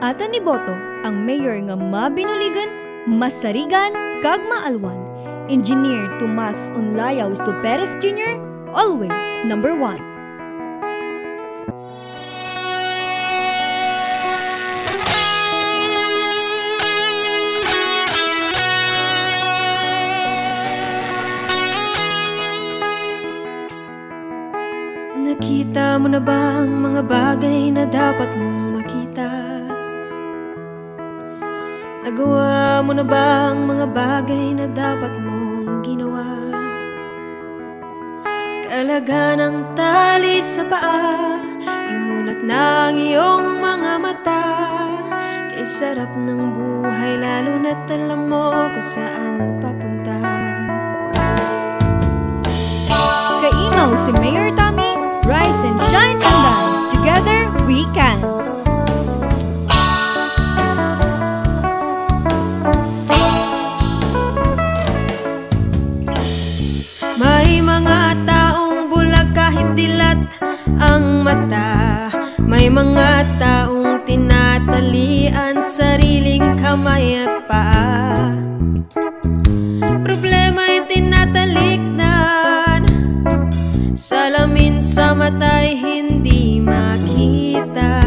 Atan iboto ang mayor nga mabinuligan, masarigan, kag maalwan. Engineer Tomas Onlayaw Sto Perez Jr., always number 1. Nakita mo na ba ang mga bagay na dapat mong makita? Nagawa mo na ba ang mga bagay na dapat mong ginawa? Kaalaga ng tali sa paa, imulat na ang iyong mga mata. Kay sarap ng buhay lalo na't alam mo kung saan papunta. Kaimaw si Mayor Tommy, rise and shine Pandan. Together we can. May mga taong bulag kahit dilat ang mata. May mga taong tinatalian sariling kamay at paa. Problema'y tinatalikdan, salamin sa mata'y hindi makita.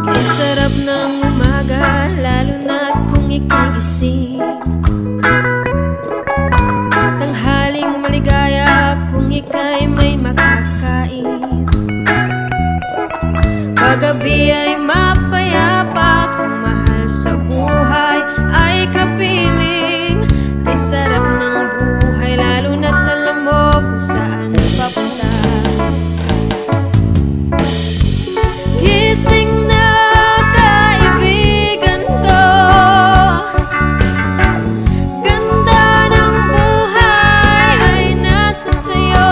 Kaya sarap ng umaga, lalo na't kung ika'y gising. Tanghaling maligaya kung ika'y may makakain. Paggabi ay mapayapa kung mahal sa buhay ay kapiling. Kay sarap ng buhay lalo na't alam mo kung saan papunta. Gising na kaibigan ko, ganda ng buhay ay nasa sayo.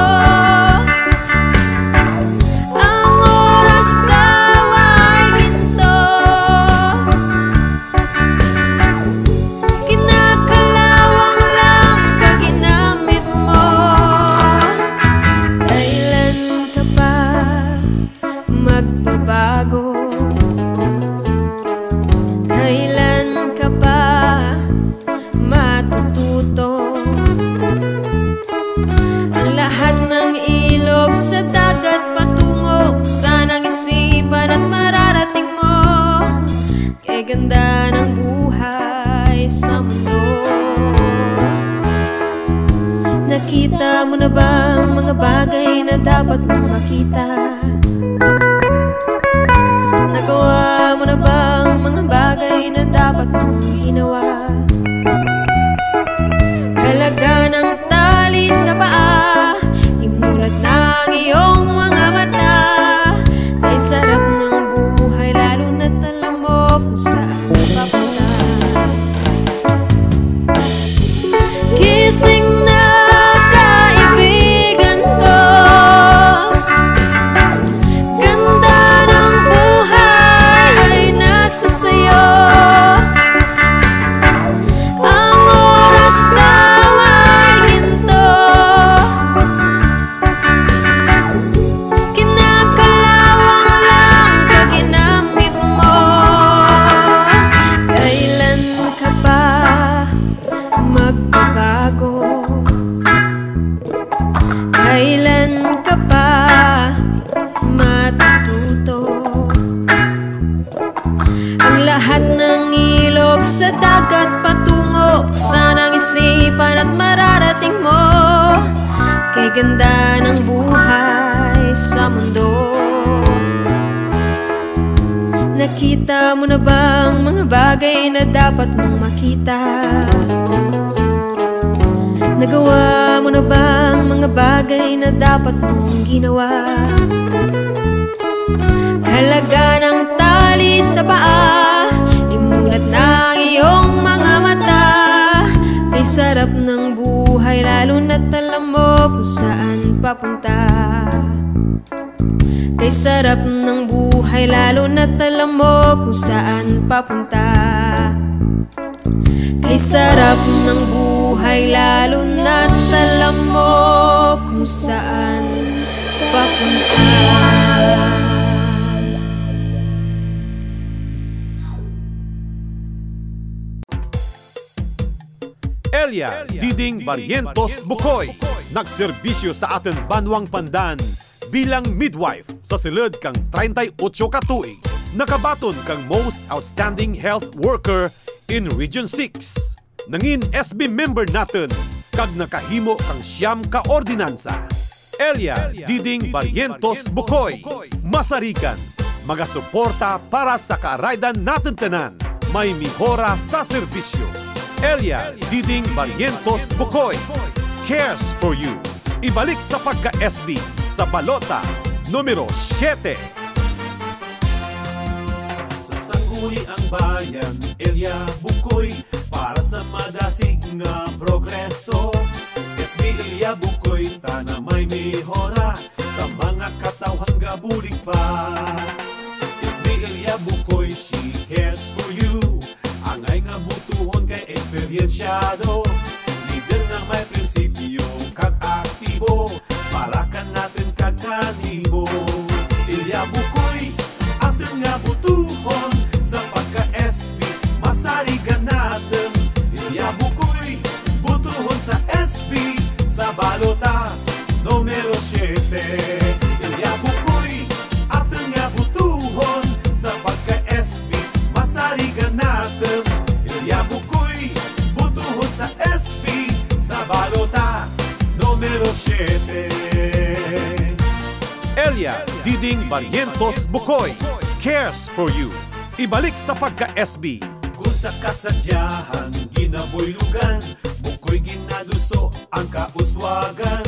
Ang oras daw ay ginto, kinakalawang lang pag ginamit mo. Kailan ka pa magbabago? Kailan ka pa matututo? Ang lahat ng ilog sa dagat patungo saan ang isipan at mararating mo. Kay ganda ng buhay sa mundo. Nakita mo na ba ang mga bagay na dapat mong makita? Nagawa mo na ba ang mga bagay na dapat mong ginawa? Halaga ng tali sa paa, imulat na ang iyong mga mata. Kay sarap ng buhay lalo na't alam mo kung saan papunta. Gising na kaibigan ko, ganda ng buhay ay nasa sayo. Ang oras daw ay ginto, kinakalawang lang pag ginamit mo. Kailan ka pa magbabago? Kailan ka pa matututo? Ang lahat ng ilog sa dagat patungo saan ang isipan at mararating mo. Kay ganda ng buhay sa mundo. Nakita mo na ba ang mga bagay na dapat mong makita? Nagawa mo na ba ang mga bagay na dapat mong ginawa? Halaga ng tali sa paa, imulat na ang iyong mga mata. Kay sarap ng buhay lalo na't alam mo kung saan papunta. Kay sarap ng buhay lalo na't alam mo kung saan papunta. Kay sarap ng buhay lalo na't alam mo kung saan papunta. Elia Diding Barrientos Bukoy, nagserbisyo sa aton Banwang Pandan bilang midwife sa silid kang 38 ka tuig. Nakabaton kang Most Outstanding Health Worker in Region 6. Nangin SB member natin kag nakahimo kang siyam ka ordinansa. Elia Diding Barrientos Bukoy, masarigan, magasuporta para sa kaaraydan natin tanan, may mihora sa serbisyo. Elia Diding Barrientos Bukoy cares for you. Ibalik sa pagka-SB sa balota numero 7. Sasanguli ang bayan, Elia Bukoy, para sa madasig nga progreso. SB Elia Bukoy, tana may mihora sa mga katawhang gabulig pa. SB Elia Bukoy, she cares for you. Angay nga butuhon kay eksperyensyado, leader nga may prinsipyo kag aktibo, para ka natin kagkanibo. Elia Bukoy, atin nga butuhon sa pagka-SB, masarigan natin. Elia Bukoy, butuhon sa SB, sa balota numero 7. Elia Bukoy, atin nga butuhon sa pagka-SB, masarigan natin. Elia Bukoy, butuhon sa SB, sa balota numero 7. Elia Diding Barrientos Bukoy cares for you. Ibalik sa pagka-SB. Kung sa kasadyahan ginaboylugan, Bukoy ginaduso ang kauswagan.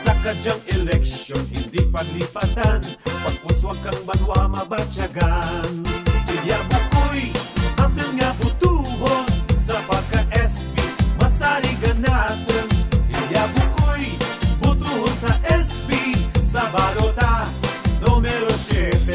Sa kadyang eleksyon hindi paglipatan, pag-uswag kang banwa mabatyagan. Elia Bukoy, atin nga butuhon sa pagka-SB, masarigan natin. Elia Bukoy, butuhon sa SB, sa balota numero 7.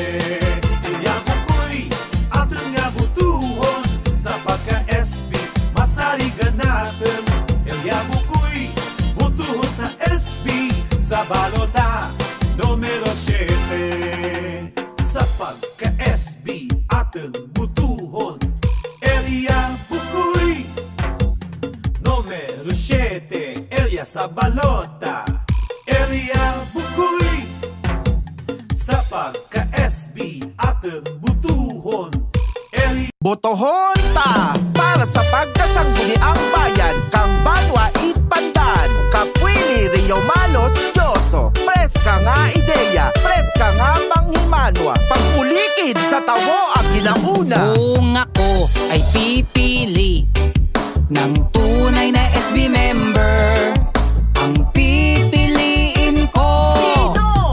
Elia Bukoy, atin nga butuhon sa pagka-SB, masarigan natin. Elia Bukoy, butuhon sa SB, sa balota numero 7. Sa pagka-SB atin butuhon, Elia Bukoy numero 7. Elia sa balota, Elia Bukoy. Sa pagka-SB atin butuhon, Elia. Botohon ta para sa pagkasangguni ang bayan kang Banwa Pandan, Kapwili Rio Manos Dioso. Preska nga ideya, preska nga panghimanwa, pag-ulikid sa tawo ang ginauna. Kung ako ay pipili ng tunay na SB member, ang pipiliin ko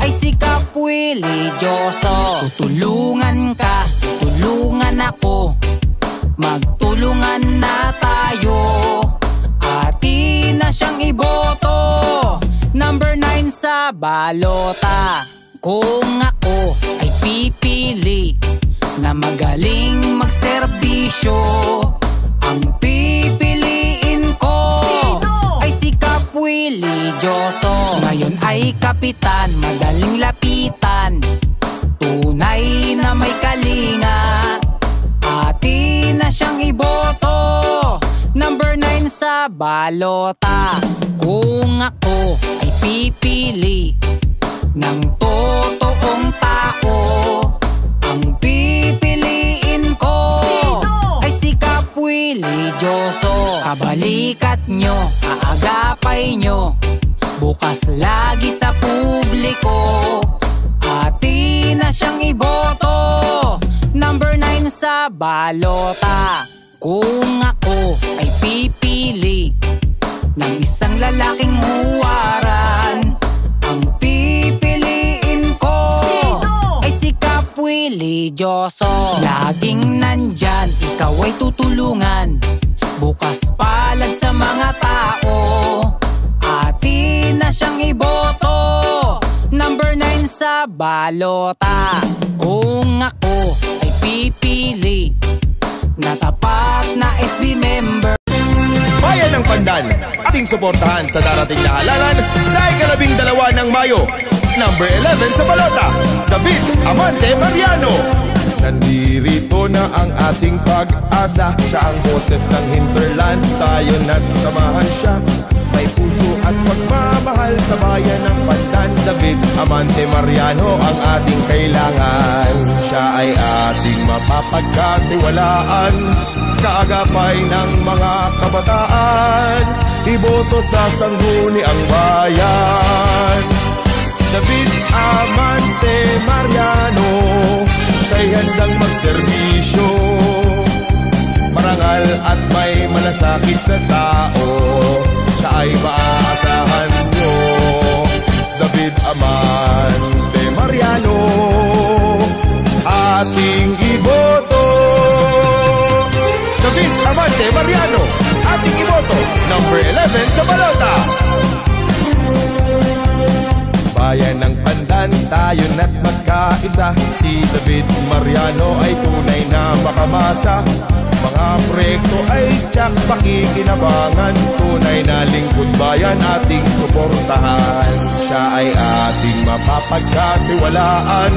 ay si Kapwili Dioso. Tutulungan ka, tutulungan ako, magtulungan na tayo. Atin na siyang iboto, number 9 sa balota. Kung ako ay pipili na magaling magserbisyo, ang pipiliin ko ay si Kapwili Dioso. Ngayon ay kapitan, madaling lapitan, tunay na may kalinga. Atin na siyang iboto, number 9 sa balota. Kung ako ay pipili ng totoong tao, ang pipiliin ko ay si Kapwili Dioso. Kabalikat nyo, aagapay nyo, bukas lagi sa publiko. Atin na siyang iboto, number 9 sa balota. Kung ako ay pipili ng isang lalaking huwaran, ang pipiliin ko ay si Kapwili Dioso. Laging nandyan, ikaw ay tutulungan, bukas palad sa mga tao. Atin na siyang iboto, number 9 sa balota. Kung ako ay pipili na tapat na SB member, Bayan ng Pandan, ating suportahan sa darating na halalan sa ika-12 ng Mayo. Number 11 sa balota, David Amante Mariano. Nandirito na ang ating pag-asa. Siya ang boses ng hinterland, tayo na't samahan siya. May puso at pagmamahal sa bayan ng Pandan. David Amante Mariano ang ating kailangan. Siya ay ating mapapagkatiwalaan, kaagapay ng mga kabataan. Iboto sa sangguniang bayan. David Amante Mariano, siya'y handang magserbisyo, marangal at may malasakit sa tao. Siya ay maaasahan nyo. David Amante Mariano, ating iboto. David Amante Mariano, ating iboto. Number 11 sa balota. Bayan ng Pandan, tayo na't magkaisa. Si David Mariano ay tunay na makamasa. Mga proyekto ay tiyak pakikinabangan. Tunay na lingkod bayan ating suportahan. Siya ay ating mapapagkatiwalaan,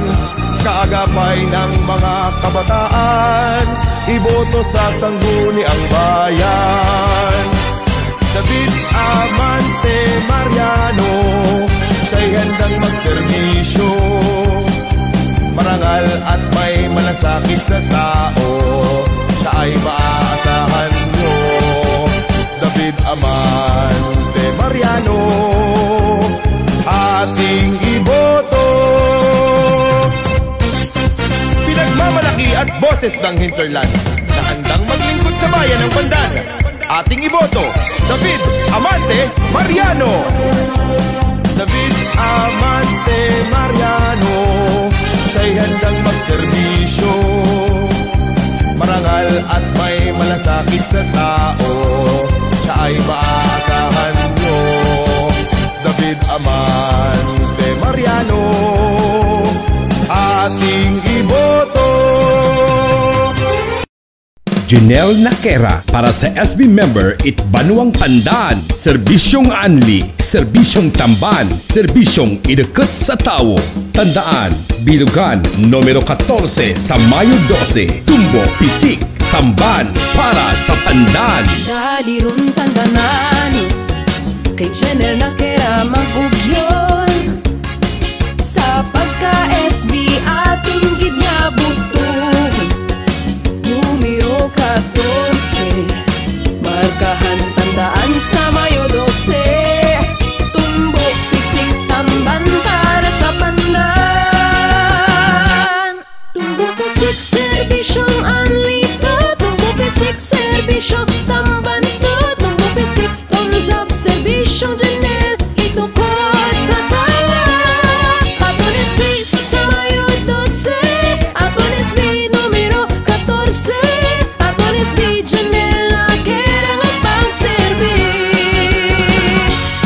kaagapay ng mga kabataan. Iboto sa sangguniang bayan. David Amante Mariano, siya'y handang magserbisyo, marangal at may malasakit sa tao. Siya ay maaasahan nyo. David Amante Mariano, ating iboto. Pinagmamalaki at boses ng hinterland na handang maglingkod sa bayan ng Pandan. Ating iboto, David Amante Mariano. David Amante Mariano, siya'y handang magserbisyo, marangal at may malasakit sa tao. Siya ay maaasahan nyo. David Amante Mariano, ating iboto. Janelle Nakera para sa SB member it Banwang Pandan. Serbisyong Anli, serbisyong Tamban, serbisyong ideket sa tao. Tandaan, bilugan numero 14 sa Mayo 12. Tumbo, Pisik, Tamban para sa Pandan. Dalirun tandanan kay Janelle Nakera magugyon. Sa pagka-SB ating gidnya bugtong numero 14, markahan tandaan sa Mayo 12. Tumbo, Pisik, Tamban para sa Pandan. Tumbo, Pisik, serbisyong Anlito. Tumbo, Pisik, serbisyong Tamban to. Tumbo, Pisik, thumbs up, serbisyong Janelle. Itukod sa tawa. Aton SB sa Mayo 12. Aton SB numero 14. Aton SB Janelle Nakera nga pang-serbi.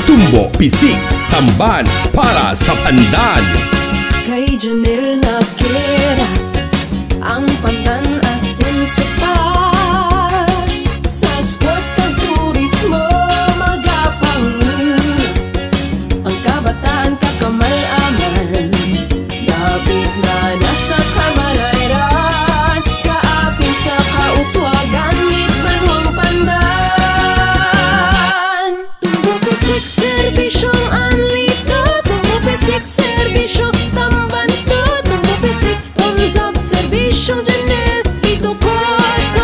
Tumbo, Pisik, Tamban para sa Pandan. Kay Janelle Nakera ang Pandan asenso pa. Sa sports kag turismo magapang ang kabataan kakamalaman. Dapat na nasa kamalairan, kaapin sa kauswagan mit Banwang Pandan. Tumbo, Pisik, serbisyong Anlito. Tumbo, Pisik, serbisyong Tamban to. Tumbo, Pisik, thumbs up, serbisyong Janelle. Itukod sa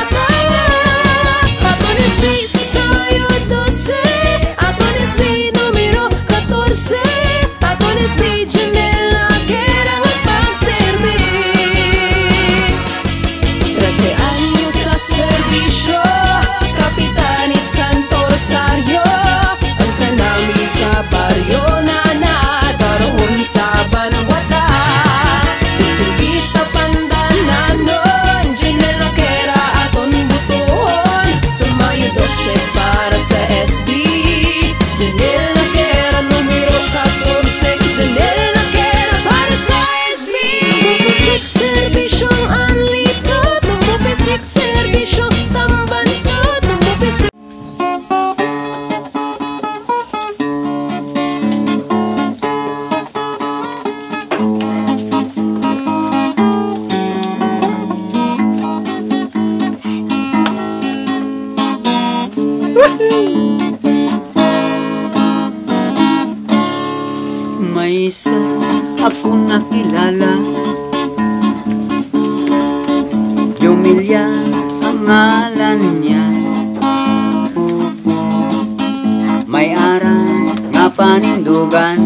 may isa ako nakilala. Jumilya ang ngalan niya, may aral nga panindugan,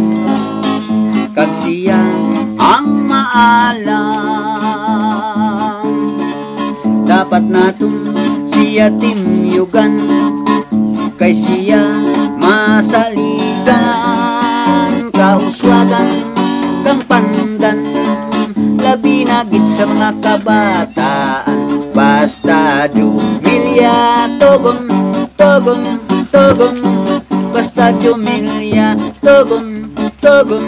kag siya ang maalam. Dapat naton siya timyugan, kay siya masaligan. Kauswagan kang pandan, labi na gid sa mga kabataan. Basta Jumilya togon, togon, togon. Basta Jumilya togon, togon,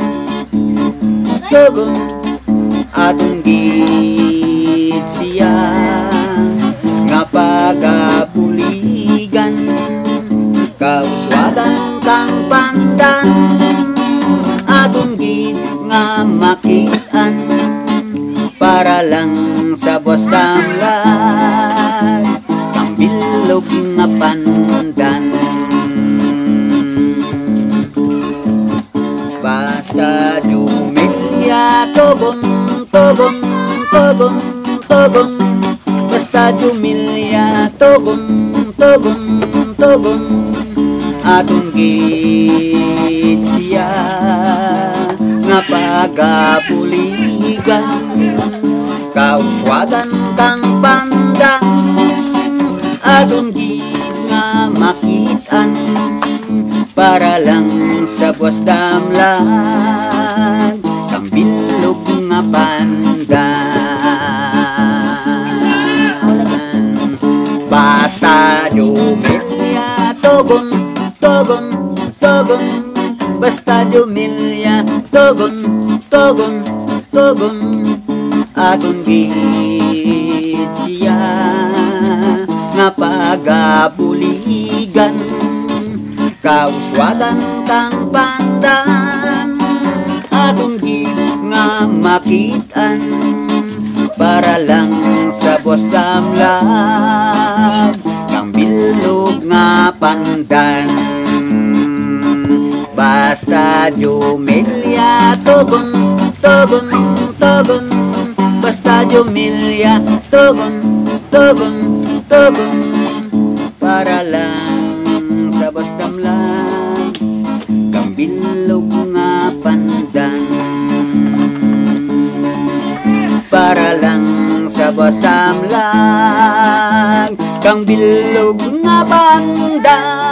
togon. Atong gid siya nga pagabuligan. Kauswagan kang pandan, atong gid nga makitaan. Para lang sa buwas damlag, kang bilog nga pandan. Basta Jumilya togon, togon, togon, togon. Basta Jumilya togon, togon, togon. Atong gid siya nga pagabuligan. Kauswagan kang pandan, atong gid nga makitaan. Para lang sa buwas damlag, kang bilog nga pandan. Basta Jumilya togon, togon, togon. Basta Jumilya togon, togon, togon. Atong gid siya nga pagabuligan. Kauswagan kang pandan, atong gid nga makitaan. Para lang sa buwas damlag, kang bilog nga pandan. Basta Jumilya togon, togon, togon. Basta Jumilya togon, togon, togon. Para lang sa buwas damlag, kang bilog nga pandan. Para lang sa buwas damlag, kang bilog nga pandan.